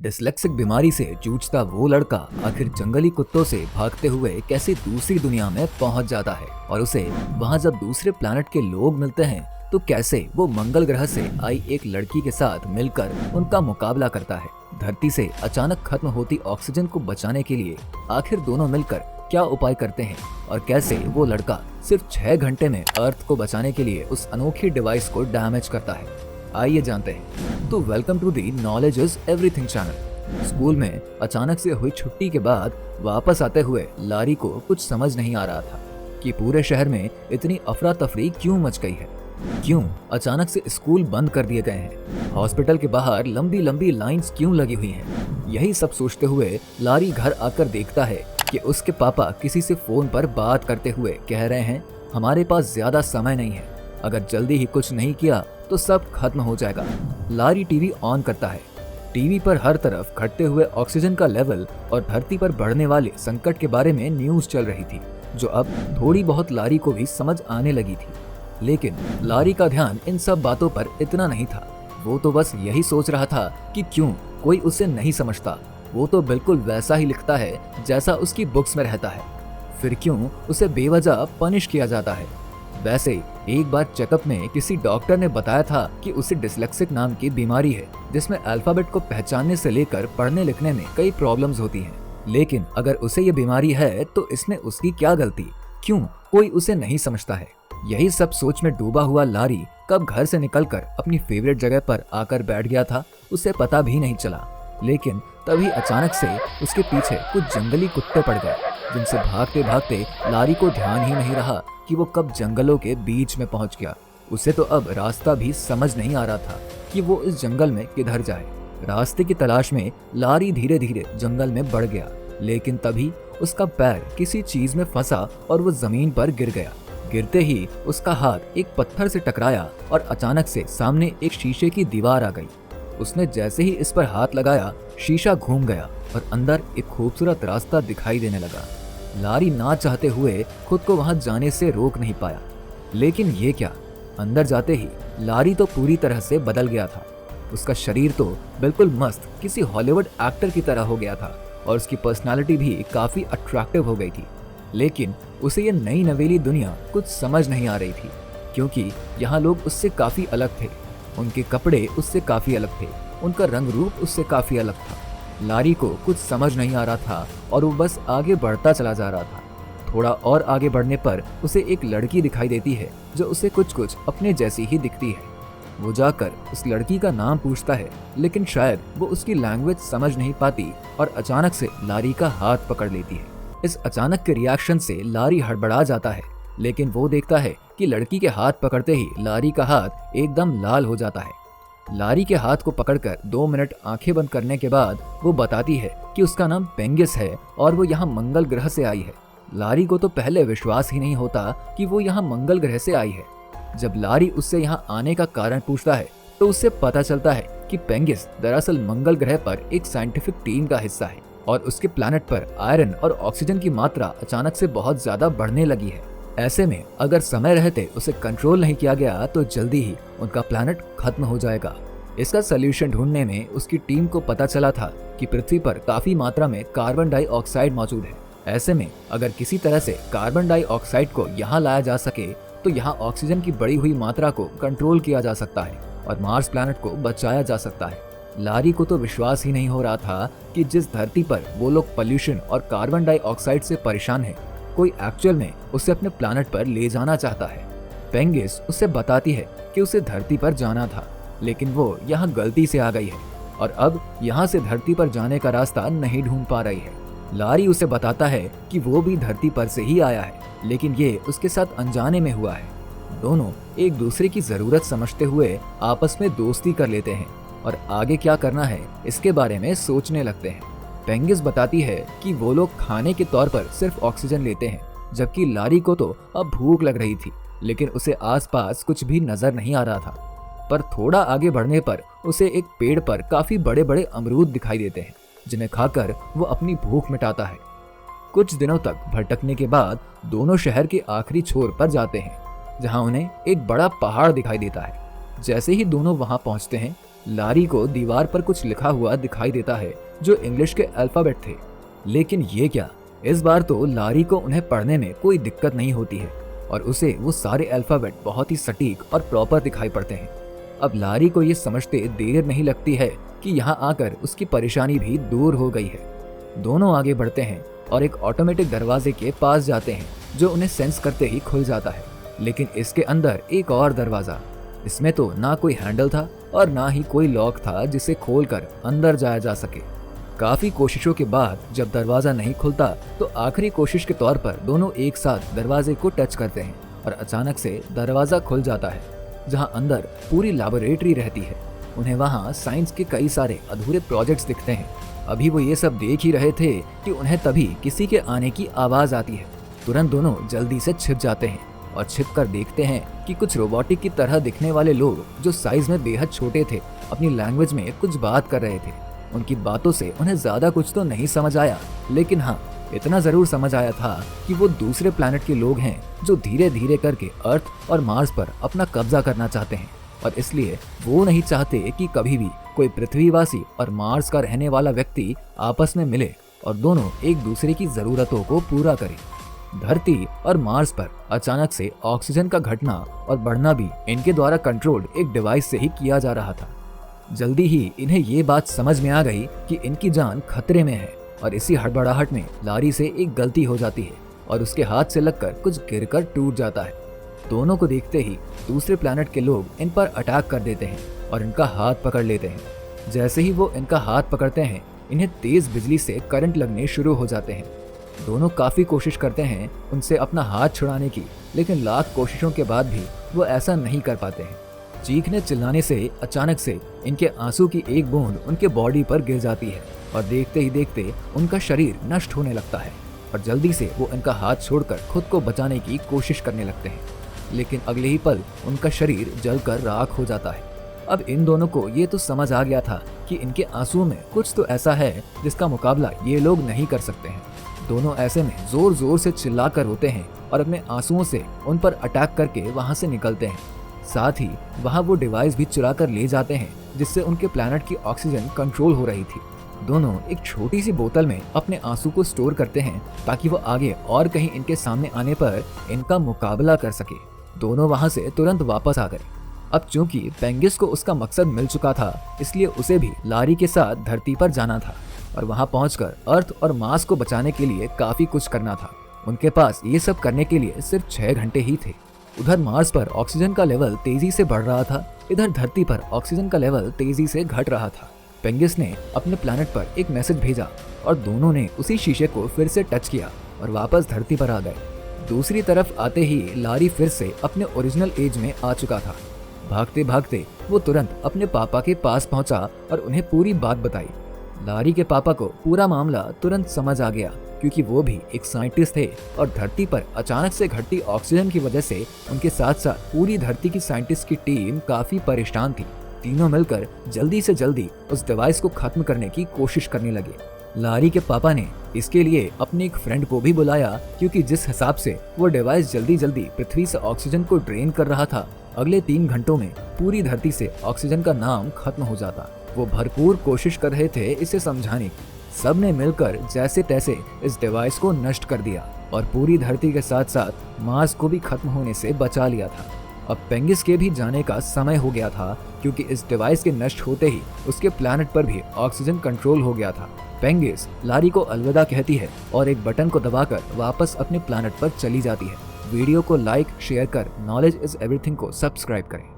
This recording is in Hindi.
डिसलेक्सिक बीमारी से जूझता वो लड़का आखिर जंगली कुत्तों से भागते हुए कैसे दूसरी दुनिया में पहुंच जाता है और उसे वहां जब दूसरे प्लैनेट के लोग मिलते हैं तो कैसे वो मंगल ग्रह से आई एक लड़की के साथ मिलकर उनका मुकाबला करता है। धरती से अचानक खत्म होती ऑक्सीजन को बचाने के लिए आखिर दोनों मिलकर क्या उपाय करते हैं और कैसे वो लड़का सिर्फ 6 घंटे में अर्थ को बचाने के लिए उस अनोखी डिवाइस को डैमेज करता है, आइए जानते हैं। तो welcome to the knowledge is everything channel. School में अचानक से हुई छुट्टी के बाद वापस आते हुए लारी को कुछ समझ नहीं आ रहा था कि पूरे शहर में इतनी अफरा तफरी क्यों मच गई है, क्यों अचानक से स्कूल बंद कर दिए गए हैं, हॉस्पिटल के बाहर लंबी लंबी लाइंस क्यों लगी हुई हैं। यही सब सोचते हुए लारी घर आकर देखता है कि उसके पापा किसी से फोन पर बात करते हुए कह रहे हैं, हमारे पास ज्यादा समय नहीं है, अगर जल्दी ही कुछ नहीं किया तो सब खत्म हो जाएगा। लारी टीवी ऑन करता है। टीवी पर हर तरफ घटते हुए ऑक्सीजन का लेवल और धरती पर बढ़ने वाले संकट के बारे में न्यूज चल रही थी, जो अब थोड़ी बहुत लारी को भी समझ आने लगी थी। लेकिन लारी का ध्यान इन सब बातों पर इतना नहीं था। वो तो बस यही सोच रहा था कि क्यों कोई उसे नहीं समझता। वो तो बिल्कुल वैसा ही लिखता है जैसा उसकी बुक्स में रहता है, फिर क्यों उसे बेवजह पनिश किया जाता है। वैसे एक बार चेकअप में किसी डॉक्टर ने बताया था कि उसे डिसलेक्सिक नाम की बीमारी है, जिसमें अल्फाबेट को पहचानने से लेकर पढ़ने लिखने में कई प्रॉब्लम्स होती हैं। लेकिन अगर उसे ये बीमारी है तो इसमें उसकी क्या गलती, क्यों कोई उसे नहीं समझता है। यही सब सोच में डूबा हुआ लारी कब घर से निकलकर अपनी फेवरेट जगह पर आकर बैठ गया था उसे पता भी नहीं चला। लेकिन तभी अचानक से उसके पीछे कुछ जंगली कुत्ते पड़ गए, जिनसे भागते भागते लारी को ध्यान ही नहीं रहा कि वो कब जंगलों के बीच में पहुंच गया। उसे तो अब रास्ता भी समझ नहीं आ रहा था कि वो इस जंगल में किधर जाए। रास्ते की तलाश में लारी धीरे धीरे जंगल में बढ़ गया, लेकिन तभी उसका पैर किसी चीज में फंसा और वो जमीन पर गिर गया। गिरते ही उसका हाथ एक पत्थर से टकराया और अचानक से सामने एक शीशे की दीवार आ गई। उसने जैसे ही इस पर हाथ लगाया, शीशा घूम गया और अंदर एक खूबसूरत रास्ता दिखाई देने लगा। लारी ना चाहते हुए खुद को वहां जाने से रोक नहीं पाया। लेकिन ये क्या, अंदर जाते ही लारी तो पूरी तरह से बदल गया था। उसका शरीर तो बिल्कुल मस्त किसी हॉलीवुड एक्टर की तरह हो गया था और उसकी पर्सनालिटी भी काफी अट्रैक्टिव हो गई थी। लेकिन उसे ये नई नवेली दुनिया कुछ समझ नहीं आ रही थी, क्योंकि यहाँ लोग उससे काफी अलग थे। उनके कपड़े उससे काफी अलग थे, उनका रंग रूप उससे काफी अलग था। लारी को कुछ समझ नहीं आ रहा था और वो बस आगे बढ़ता चला जा रहा था। थोड़ा और आगे बढ़ने पर उसे एक लड़की दिखाई देती है जो उसे कुछ कुछ अपने जैसी ही दिखती है। वो जाकर उस लड़की का नाम पूछता है, लेकिन शायद वो उसकी लैंग्वेज समझ नहीं पाती और अचानक से लारी का हाथ पकड़ लेती है। इस अचानक के रिएक्शन से लारी हड़बड़ा जाता है, लेकिन वो देखता है कि लड़की के हाथ पकड़ते ही लारी का हाथ एकदम लाल हो जाता है। लारी के हाथ को पकड़कर 2 मिनट आंखें बंद करने के बाद वो बताती है कि उसका नाम पेंगिस है और वो यहाँ मंगल ग्रह से आई है। लारी को तो पहले विश्वास ही नहीं होता कि वो यहाँ मंगल ग्रह से आई है। जब लारी उससे यहाँ आने का कारण पूछता है तो उससे पता चलता है कि पेंगिस दरअसल मंगल ग्रह पर एक साइंटिफिक टीम का हिस्सा है और उसके प्लैनेट पर आयरन और ऑक्सीजन की मात्रा अचानक से बहुत ज्यादा बढ़ने लगी है। ऐसे में अगर समय रहते उसे कंट्रोल नहीं किया गया तो जल्दी ही उनका प्लैनेट खत्म हो जाएगा। इसका सलूशन ढूंढने में उसकी टीम को पता चला था कि पृथ्वी पर काफी मात्रा में कार्बन डाइऑक्साइड मौजूद है। ऐसे में अगर किसी तरह से कार्बन डाइऑक्साइड को यहाँ लाया जा सके तो यहाँ ऑक्सीजन की बढ़ी हुई मात्रा को कंट्रोल किया जा सकता है और मार्स प्लैनेट को बचाया जा सकता है। लारी को तो विश्वास ही नहीं हो रहा था कि जिस धरती पर वो लोग पोल्यूशन और कार्बन डाइऑक्साइड से परेशान है, कोई एक्चुअल में उसे अपने प्लैनेट पर ले जाना चाहता है। पेंगिस उसे बताती है कि उसे धरती पर जाना था, लेकिन वो यहाँ गलती से आ गई है और अब यहाँ से धरती पर जाने का रास्ता नहीं ढूंढ पा रही है। लारी उसे बताता है कि वो भी धरती पर से ही आया है, लेकिन ये उसके साथ अनजाने में हुआ है। दोनों एक दूसरे की जरूरत समझते हुए आपस में दोस्ती कर लेते हैं और आगे क्या करना है इसके बारे में सोचने लगते हैं। पेंगिस बताती है कि वो लोग खाने के तौर पर सिर्फ ऑक्सीजन लेते हैं, जबकि लारी को तो अब भूख लग रही थी, लेकिन उसे आसपास कुछ भी नजर नहीं आ रहा था। पर थोड़ा आगे बढ़ने पर उसे एक पेड़ पर काफी बड़े बड़े अमरूद दिखाई देते हैं, जिन्हें खाकर वो अपनी भूख मिटाता है। कुछ दिनों तक भटकने के बाद दोनों शहर के आखिरी छोर पर जाते हैं, जहां उन्हें एक बड़ा पहाड़ दिखाई देता है। जैसे ही दोनों वहां पहुंचते हैं, लारी को दीवार पर कुछ लिखा हुआ दिखाई देता है जो इंग्लिश के अल्फाबेट थे। लेकिन ये क्या, इस बार तो लारी को उन्हें पढ़ने में कोई दिक्कत नहीं होती है और उसे वो सारे अल्फाबेट बहुत ही सटीक और प्रॉपर दिखाई पड़ते हैं। अब लारी को ये समझते देर नहीं लगती है कि यहाँ आकर उसकी परेशानी भी दूर हो गई है। दोनों आगे बढ़ते हैं और एक ऑटोमेटिक दरवाजे के पास जाते हैं जो उन्हें सेंस करते ही खुल जाता है। लेकिन इसके अंदर एक और दरवाजा, इसमें तो ना कोई हैंडल था और ना ही कोई लॉक था जिसे खोलकर अंदर जाया जा सके। काफी कोशिशों के बाद जब दरवाजा नहीं खुलता तो आखिरी कोशिश के तौर पर दोनों एक साथ दरवाजे को टच करते हैं और अचानक से दरवाजा खुल जाता है जहां अंदर पूरी लैबोरेटरी रहती है। उन्हें वहां साइंस के कई सारे अधूरे प्रोजेक्ट्स दिखते हैं। अभी वो ये सब देख ही रहे थे कि उन्हें तभी किसी के आने की आवाज आती है। तुरंत दोनों जल्दी से छिप जाते हैं और छिपकर देखते हैं कि कुछ रोबोटिक की तरह दिखने वाले लोग जो साइज में बेहद छोटे थे अपनी लैंग्वेज में कुछ बात कर रहे थे। उनकी बातों से उन्हें ज्यादा कुछ तो नहीं समझ आया, लेकिन हाँ इतना जरूर समझ आया था कि वो दूसरे प्लैनेट के लोग हैं जो धीरे धीरे करके अर्थ और मार्स पर अपना कब्जा करना चाहते हैं और इसलिए वो नहीं चाहते कि कभी भी कोई पृथ्वीवासी और मार्स का रहने वाला व्यक्ति आपस में मिले और दोनों एक दूसरे की जरूरतों को पूरा करें। धरती और मार्स पर अचानक से ऑक्सीजन का घटना और बढ़ना भी इनके द्वारा कंट्रोल्ड एक डिवाइस से ही किया जा रहा था। जल्दी ही इन्हें ये बात समझ में आ गई कि इनकी जान खतरे में है और इसी हड़बड़ाहट में लारी से एक गलती हो जाती है और उसके हाथ से लगकर कुछ गिरकर टूट जाता है। दोनों को देखते ही दूसरे प्लैनेट के लोग इन पर अटैक कर देते हैं और इनका हाथ पकड़ लेते हैं। जैसे ही वो इनका हाथ पकड़ते हैं इन्हें तेज बिजली से करंट लगने शुरू हो जाते हैं। दोनों काफी कोशिश करते हैं उनसे अपना हाथ छुड़ाने की, लेकिन लाख कोशिशों के बाद भी वो ऐसा नहीं कर पाते हैं। चीखने चिल्लाने से अचानक से इनके आंसू की एक बूंद उनके बॉडी पर गिर जाती है और देखते ही देखते उनका शरीर नष्ट होने लगता है और जल्दी से वो इनका हाथ छोड़कर खुद को बचाने की कोशिश करने लगते हैं। लेकिन अगले ही पल उनका शरीर जलकर राख हो जाता है। अब इन दोनों को ये तो समझ आ गया था कि इनके आंसुओं में कुछ तो ऐसा है जिसका मुकाबला ये लोग नहीं कर सकते हैं। दोनों ऐसे में जोर जोर से चिल्लाकर रोते हैं और अपने आंसुओं से उन पर अटैक करके वहां से निकलते हैं। साथ ही वहां वो डिवाइस भी चुरा कर ले जाते हैं जिससे उनके प्लैनेट की ऑक्सीजन कंट्रोल हो रही थी। दोनों एक छोटी सी बोतल में अपने आंसू को स्टोर करते हैं ताकि वो आगे और कहीं इनके सामने आने पर इनका मुकाबला कर सके। दोनों वहां से तुरंत वापस आ गए। अब चूंकि पेंगिस को उसका मकसद मिल चुका था, इसलिए उसे भी लारी के साथ धरती पर जाना था और वहां पहुंचकर अर्थ और मार्स को बचाने के लिए काफी कुछ करना था। उनके पास ये सब करने के लिए सिर्फ 6 घंटे ही थे। उधर मार्स पर ऑक्सीजन का लेवल तेजी से बढ़ रहा था, इधर धरती पर ऑक्सीजन का लेवल तेजी से घट रहा था। पेंगिस ने अपने प्लैनेट पर एक मैसेज भेजा और दोनों ने उसी शीशे को फिर से टच किया और वापस धरती पर आ गए। दूसरी तरफ आते ही लारी फिर से अपने ओरिजिनल एज में आ चुका था। भागते भागते वो तुरंत अपने पापा के पास पहुंचा और उन्हें पूरी बात बताई। लारी के पापा को पूरा मामला तुरंत समझ आ गया क्योंकि वो भी एक साइंटिस्ट थे और धरती पर अचानक से घटती ऑक्सीजन की वजह से उनके साथ साथ पूरी धरती की साइंटिस्ट की टीम काफी परेशान थी। तीनों मिलकर जल्दी से जल्दी उस डिवाइस को खत्म करने की कोशिश करने लगे। लारी के पापा ने इसके लिए अपने एक फ्रेंड को भी बुलाया क्योंकि जिस हिसाब से वो डिवाइस जल्दी जल्दी पृथ्वी से ऑक्सीजन को ड्रेन कर रहा था, अगले 3 घंटों में पूरी धरती से ऑक्सीजन का नाम खत्म हो जाता। वो भरपूर कोशिश कर रहे थे इसे समझाने की। सब ने मिलकर जैसे तैसे इस डिवाइस को नष्ट कर दिया और पूरी धरती के साथ साथ मार्स को भी खत्म होने से बचा लिया था। अब पेंगिस के भी जाने का समय हो गया था क्योंकि इस डिवाइस के नष्ट होते ही उसके प्लैनेट पर भी ऑक्सीजन कंट्रोल हो गया था। पेंगिस लारी को अलविदा कहती है और एक बटन को दबाकर वापस अपने प्लैनेट पर चली जाती है। वीडियो को लाइक शेयर कर नॉलेज इज एवरीथिंग को सब्सक्राइब करें।